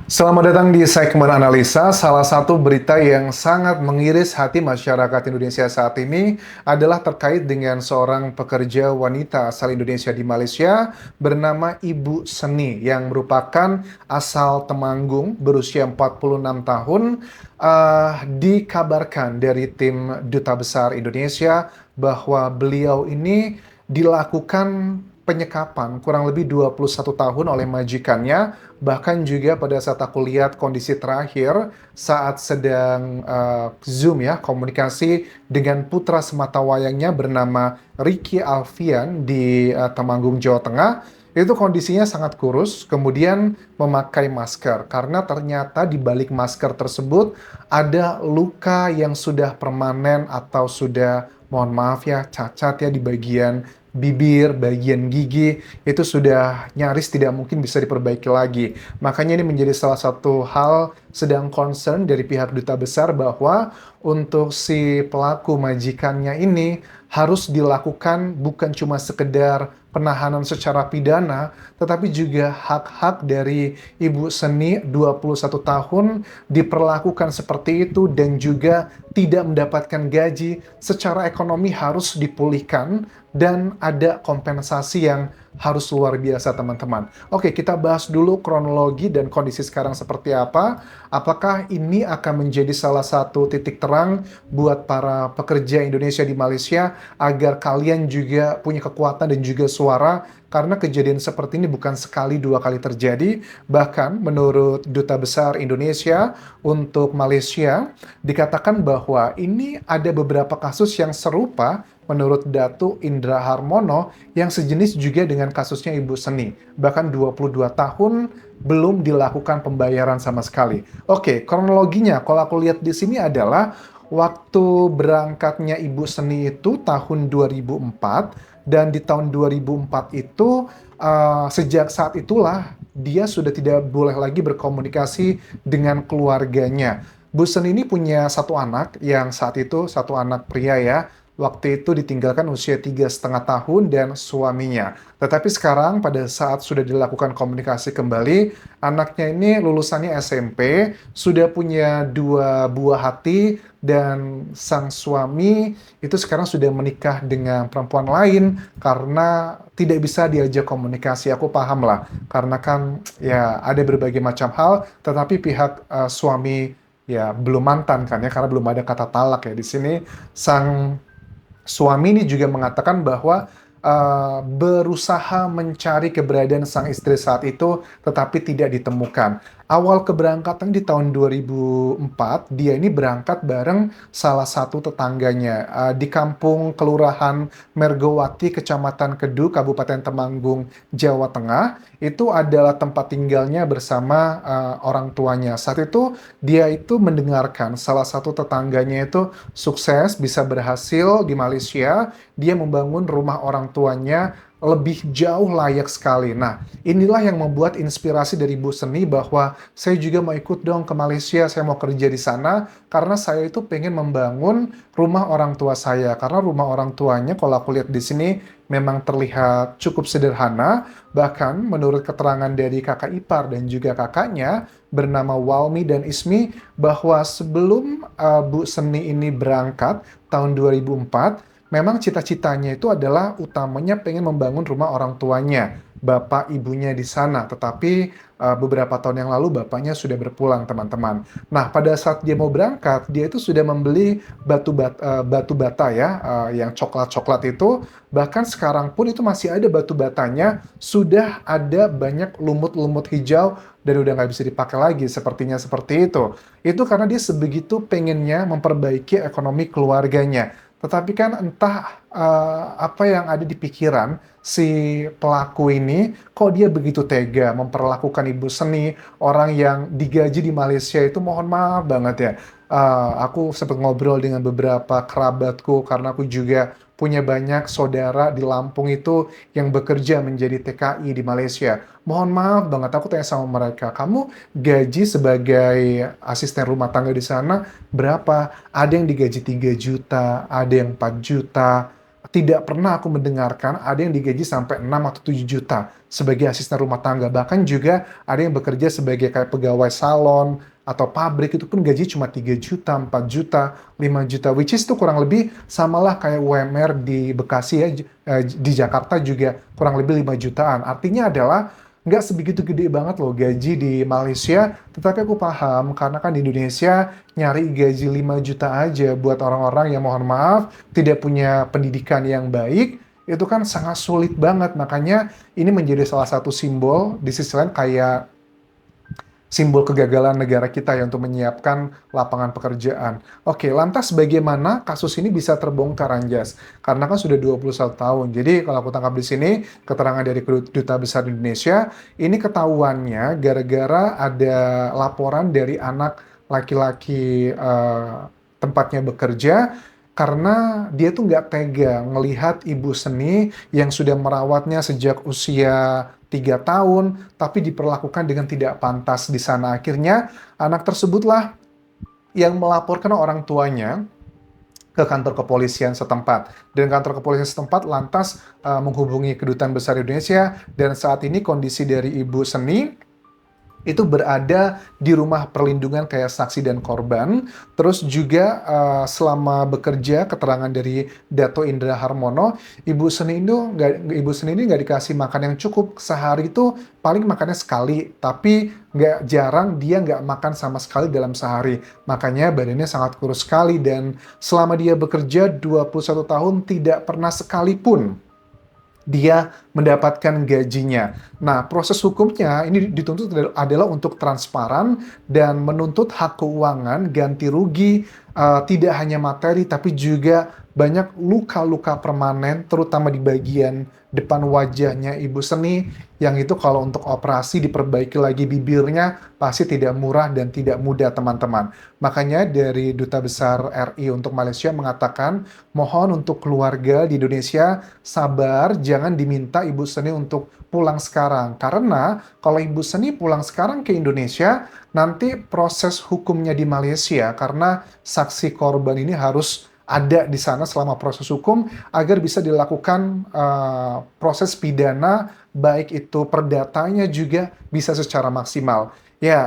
Selamat datang di segmen analisa. Salah satu berita yang sangat mengiris hati masyarakat Indonesia saat ini adalah terkait dengan seorang pekerja wanita asal Indonesia di Malaysia bernama Ibu Seni yang merupakan asal Temanggung berusia 46 tahun. Dikabarkan dari tim Duta Besar Indonesia bahwa beliau ini dilakukan penyekapan kurang lebih 21 tahun oleh majikannya. Bahkan juga pada saat aku lihat kondisi terakhir saat sedang Zoom ya, komunikasi dengan putra sematawayangnya bernama Ricky Alfian di Temanggung, Jawa Tengah, itu kondisinya sangat kurus, kemudian memakai masker karena ternyata di balik masker tersebut ada luka yang sudah permanen atau sudah, mohon maaf ya, cacat ya di bagian bibir, bagian gigi, itu sudah nyaris tidak mungkin bisa diperbaiki lagi. Makanya ini menjadi salah satu hal sedang concern dari pihak duta besar bahwa untuk si pelaku majikannya ini harus dilakukan bukan cuma sekedar penahanan secara pidana, tetapi juga hak-hak dari Ibu Seni 21 tahun diperlakukan seperti itu dan juga tidak mendapatkan gaji secara ekonomi harus dipulihkan dan ada kompensasi yang harus luar biasa teman-teman. Oke, kita bahas dulu kronologi dan kondisi sekarang seperti apa. Apakah ini akan menjadi salah satu titik terang buat para pekerja Indonesia di Malaysia agar kalian juga punya kekuatan dan juga suara karena kejadian seperti ini bukan sekali dua kali terjadi. Bahkan menurut Duta Besar Indonesia untuk Malaysia dikatakan bahwa ini ada beberapa kasus yang serupa menurut Datu Indra Harmono yang sejenis juga dengan kasusnya Ibu Seni. Bahkan 22 tahun belum dilakukan pembayaran sama sekali. Oke, kronologinya kalau aku lihat di sini adalah waktu berangkatnya Ibu Seni itu tahun 2004 dan di tahun 2004 itu sejak saat itulah dia sudah tidak boleh lagi berkomunikasi dengan keluarganya. Bu Seni ini punya satu anak yang saat itu satu anak pria ya. Waktu itu ditinggalkan usia 3,5 tahun dan suaminya. Tetapi sekarang pada saat sudah dilakukan komunikasi kembali, anaknya ini lulusannya SMP, sudah punya dua buah hati, dan sang suami itu sekarang sudah menikah dengan perempuan lain karena tidak bisa diajak komunikasi. Aku paham lah, karena kan ya ada berbagai macam hal, tetapi pihak suami ya belum mantan kan ya, karena belum ada kata talak ya di sini. Sang suami ini juga mengatakan bahwa berusaha mencari keberadaan sang istri saat itu, tetapi tidak ditemukan. Awal keberangkatan di tahun 2004, dia ini berangkat bareng salah satu tetangganya di kampung Kelurahan Mergowati, Kecamatan Kedu, Kabupaten Temanggung, Jawa Tengah. Itu adalah tempat tinggalnya bersama orang tuanya. Saat itu dia itu mendengarkan salah satu tetangganya itu sukses bisa berhasil di Malaysia, dia membangun rumah orang tuanya lebih jauh layak sekali. Nah, inilah yang membuat inspirasi dari Bu Seni bahwa saya juga mau ikut dong ke Malaysia, saya mau kerja di sana, karena saya itu pengen membangun rumah orang tua saya. Karena rumah orang tuanya, kalau aku lihat di sini, memang terlihat cukup sederhana. Bahkan menurut keterangan dari kakak ipar dan juga kakaknya, bernama Walmi dan Ismi, bahwa sebelum Bu Seni ini berangkat tahun 2004, memang cita-citanya itu adalah utamanya pengen membangun rumah orang tuanya, bapak ibunya di sana. Tetapi beberapa tahun yang lalu bapaknya sudah berpulang, teman-teman. Nah, pada saat dia mau berangkat, dia itu sudah membeli batu bata ya, yang coklat-coklat itu. Bahkan sekarang pun itu masih ada batu batanya, sudah ada banyak lumut-lumut hijau dan udah nggak bisa dipakai lagi, sepertinya seperti itu. Itu karena dia sebegitu pengennya memperbaiki ekonomi keluarganya. Tetapi kan entah apa yang ada di pikiran si pelaku ini, kok dia begitu tega memperlakukan Ibu Seni, orang yang digaji di Malaysia itu, mohon maaf banget ya. Aku sempat ngobrol dengan beberapa kerabatku karena aku juga punya banyak saudara di Lampung itu yang bekerja menjadi TKI di Malaysia. Mohon maaf banget, aku tanya sama mereka, kamu gaji sebagai asisten rumah tangga di sana berapa? Ada yang digaji 3 juta, ada yang 4 juta. tidak pernah aku mendengarkan ada yang digaji sampai 6 atau 7 juta sebagai asisten rumah tangga. Bahkan juga ada yang bekerja sebagai kayak pegawai salon atau pabrik itu pun gaji cuma 3 juta, 4 juta, 5 juta, which is itu kurang lebih samalah kayak UMR di Bekasi ya, di Jakarta juga kurang lebih 5 jutaan. Artinya adalah nggak sebegitu gede banget loh gaji di Malaysia, tetapi aku paham karena kan di Indonesia nyari gaji 5 juta aja buat orang-orang yang mohon maaf tidak punya pendidikan yang baik, itu kan sangat sulit banget. Makanya ini menjadi salah satu simbol di sisi lain kayak simbol kegagalan negara kita ya untuk menyiapkan lapangan pekerjaan. Oke, lantas bagaimana kasus ini bisa terbongkar, Anjas? Karena kan sudah 21 tahun. Jadi kalau aku tangkap di sini, keterangan dari Duta Besar Indonesia, ini ketahuannya gara-gara ada laporan dari anak laki-laki tempatnya bekerja, karena dia tuh nggak tega ngelihat ibu seni yang sudah merawatnya sejak usia 3 tahun, tapi diperlakukan dengan tidak pantas di sana. Akhirnya anak tersebutlah yang melaporkan orang tuanya ke kantor kepolisian setempat. Dan kantor kepolisian setempat lantas menghubungi Kedutaan Besar Indonesia, dan saat ini kondisi dari ibu seni itu berada di rumah perlindungan kayak saksi dan korban. Terus juga selama bekerja, keterangan dari Dato Indra Harmono, ibu seni ini nggak dikasih makan yang cukup. Sehari itu paling makannya sekali, tapi nggak jarang dia nggak makan sama sekali dalam sehari. Makanya badannya sangat kurus sekali, dan selama dia bekerja 21 tahun tidak pernah sekalipun dia mendapatkan gajinya. Nah, proses hukumnya ini dituntut adalah untuk transparan dan menuntut hak keuangan, ganti rugi, tidak hanya materi, tapi juga banyak luka-luka permanen, terutama di bagian depan wajahnya ibu seni, yang itu kalau untuk operasi diperbaiki lagi bibirnya, pasti tidak murah dan tidak mudah, teman-teman. Makanya dari Duta Besar RI untuk Malaysia mengatakan, mohon untuk keluarga di Indonesia sabar, jangan diminta ibu seni untuk pulang sekarang. Karena kalau ibu seni pulang sekarang ke Indonesia, nanti proses hukumnya di Malaysia, karena saksi korban ini harus ada di sana selama proses hukum agar bisa dilakukan proses pidana, baik itu perdatanya juga bisa secara maksimal. Ya,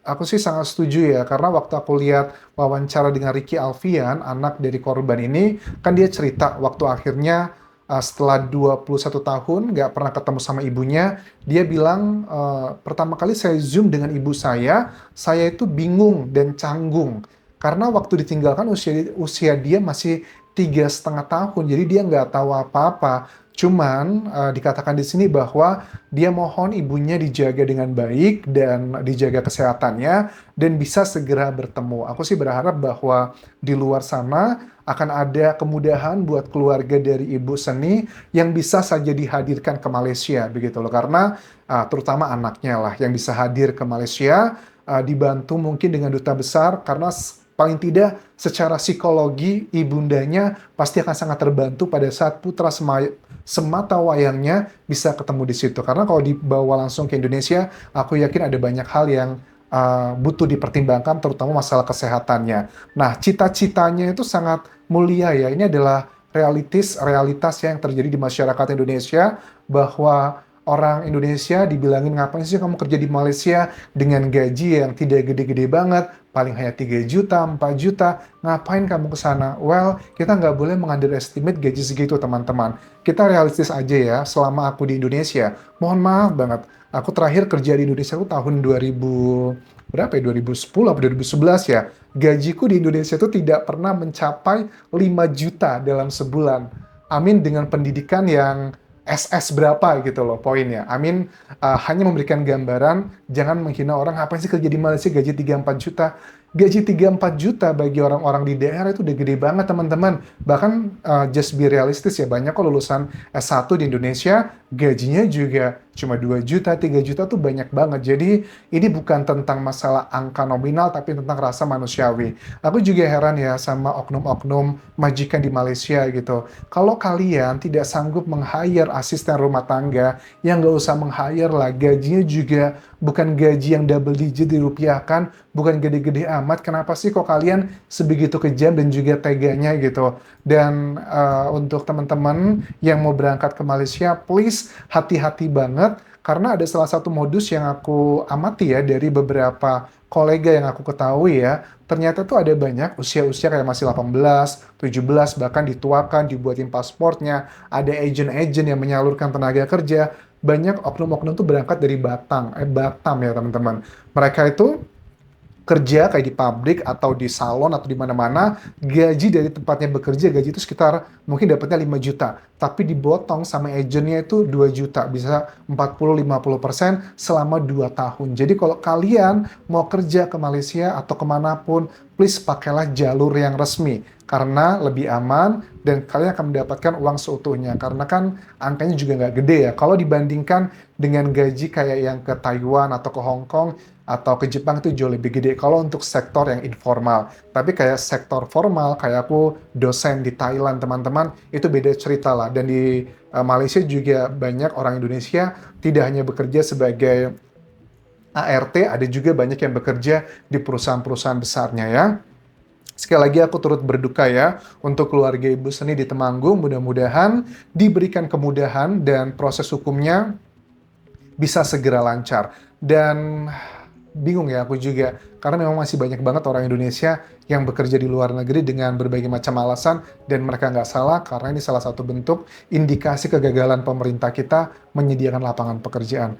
aku sih sangat setuju ya, karena waktu aku lihat wawancara dengan Ricky Alfian, anak dari korban ini, kan dia cerita waktu akhirnya setelah 21 tahun nggak pernah ketemu sama ibunya, dia bilang, pertama kali saya Zoom dengan ibu saya itu bingung dan canggung. Karena waktu ditinggalkan usia dia masih 3,5 tahun, jadi dia nggak tahu apa-apa. Cuman dikatakan di sini bahwa dia mohon ibunya dijaga dengan baik dan dijaga kesehatannya dan bisa segera bertemu. Aku sih berharap bahwa di luar sana akan ada kemudahan buat keluarga dari ibu seni yang bisa saja dihadirkan ke Malaysia begitu loh. Karena terutama anaknya lah yang bisa hadir ke Malaysia, dibantu mungkin dengan duta besar, karena paling tidak secara psikologi ibundanya pasti akan sangat terbantu pada saat putra semata wayangnya bisa ketemu di situ. Karena kalau dibawa langsung ke Indonesia, aku yakin ada banyak hal yang butuh dipertimbangkan, terutama masalah kesehatannya. Nah, cita-citanya itu sangat mulia ya. Ini adalah realitas yang terjadi di masyarakat Indonesia, bahwa orang Indonesia dibilangin, ngapain sih kamu kerja di Malaysia dengan gaji yang tidak gede-gede banget, paling hanya 3 juta, 4 juta, ngapain kamu ke sana? Well, kita nggak boleh mengunderestimate gaji segitu, teman-teman. Kita realistis aja ya, selama aku di Indonesia, mohon maaf banget, aku terakhir kerja di Indonesia itu tahun 2010 atau 2011 ya. Gajiku di Indonesia itu tidak pernah mencapai 5 juta dalam sebulan. Amin dengan pendidikan yang SS berapa gitu loh poinnya. Amin hanya memberikan gambaran, jangan menghina orang, ngapain sih kerja di Malaysia gaji 3-4 juta. Gaji 3-4 juta bagi orang-orang di daerah itu udah gede banget, teman-teman. Bahkan just be realistis ya, banyak kok lulusan S1 di Indonesia, gajinya juga cuma 2 juta, 3 juta tuh banyak banget. Jadi ini bukan tentang masalah angka nominal, tapi tentang rasa manusiawi. Aku juga heran ya sama oknum-oknum majikan di Malaysia gitu. Kalau kalian tidak sanggup meng-hire asisten rumah tangga, yang nggak usah meng-hire lah, gajinya juga bukan gaji yang double digit dirupiahkan, bukan gede-gede amat. Kenapa sih kok kalian sebegitu kejam dan juga teganya gitu? Dan untuk teman-teman yang mau berangkat ke Malaysia, please hati-hati banget karena ada salah satu modus yang aku amati ya dari beberapa kolega yang aku ketahui ya, ternyata tuh ada banyak usia-usia kayak masih 18, 17, bahkan dituakan, dibuatin pasportnya, ada agent-agent yang menyalurkan tenaga kerja, banyak oknum-oknum tuh berangkat dari Batam ya teman-teman. Mereka itu kerja kayak di pabrik atau di salon atau di mana-mana, gaji dari tempatnya bekerja, gaji itu sekitar mungkin dapatnya 5 juta, tapi dibotong sama agennya itu 2 juta, bisa 40-50% selama 2 tahun. Jadi kalau kalian mau kerja ke Malaysia atau kemanapun, please pakailah jalur yang resmi, karena lebih aman dan kalian akan mendapatkan uang seutuhnya. Karena kan angkanya juga nggak gede ya. Kalau dibandingkan dengan gaji kayak yang ke Taiwan atau ke Hong Kong, atau ke Jepang itu jauh lebih gede kalau untuk sektor yang informal. Tapi kayak sektor formal, kayak aku dosen di Thailand teman-teman, itu beda cerita lah. Dan di Malaysia juga banyak orang Indonesia tidak hanya bekerja sebagai ART, ada juga banyak yang bekerja di perusahaan-perusahaan besarnya ya. Sekali lagi aku turut berduka ya untuk keluarga Ibu Seni di Temanggung, mudah-mudahan diberikan kemudahan dan proses hukumnya bisa segera lancar. Dan bingung ya aku juga, karena memang masih banyak banget orang Indonesia yang bekerja di luar negeri dengan berbagai macam alasan, dan mereka nggak salah karena ini salah satu bentuk indikasi kegagalan pemerintah kita menyediakan lapangan pekerjaan.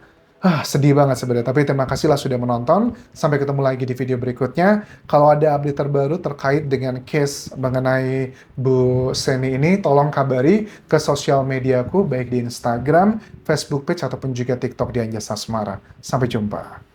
Sedih banget sebenarnya, tapi terima kasihlah sudah menonton. Sampai ketemu lagi di video berikutnya. Kalau ada update terbaru terkait dengan case mengenai Bu Seni ini, tolong kabari ke sosial mediaku, baik di Instagram, Facebook page, ataupun juga TikTok di Anjas Asmara. Sampai jumpa.